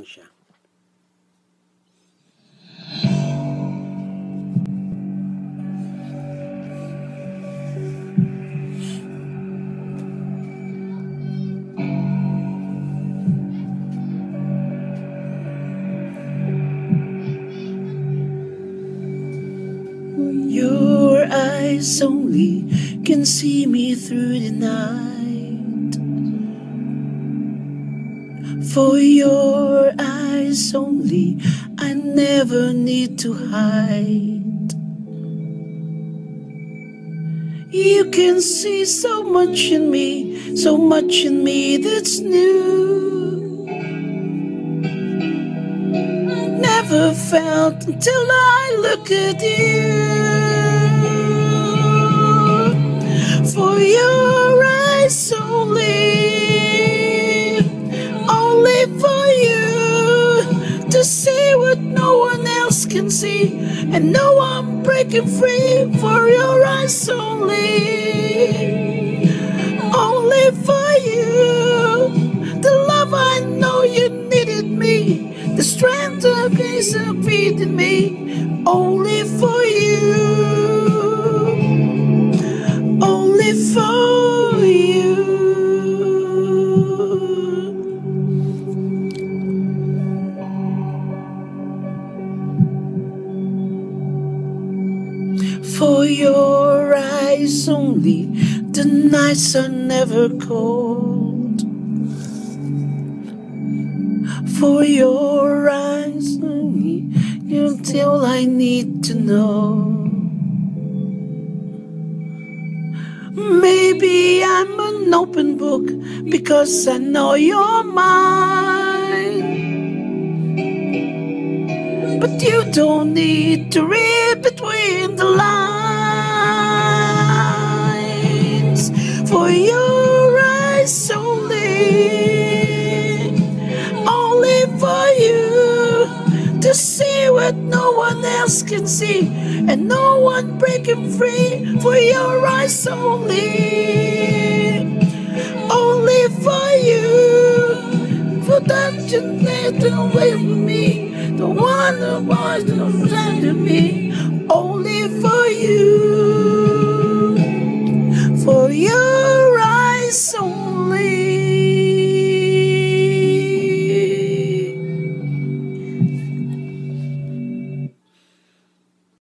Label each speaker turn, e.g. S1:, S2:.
S1: lang siya. Your eyes only can see me through the night. For your eyes only, I never need to hide. You can see so much in me that's new. Never felt until I look at you. For your eyes only for you to see what no one else can see, and know I'm breaking free. For your eyes only for you. The love I know you needed me, the strength of grace of faith in me, only for you, only for you. For your eyes only, the nights are never cold. For your eyes only, you're all I need to know. Maybe I'm an open book because I know you're mine, but you don't need to read between the lines. For your eyes only for you to see what no one else can see, and no one breaking free. For your eyes only for you, for that you need to wait with me, the one who was to me, only for you.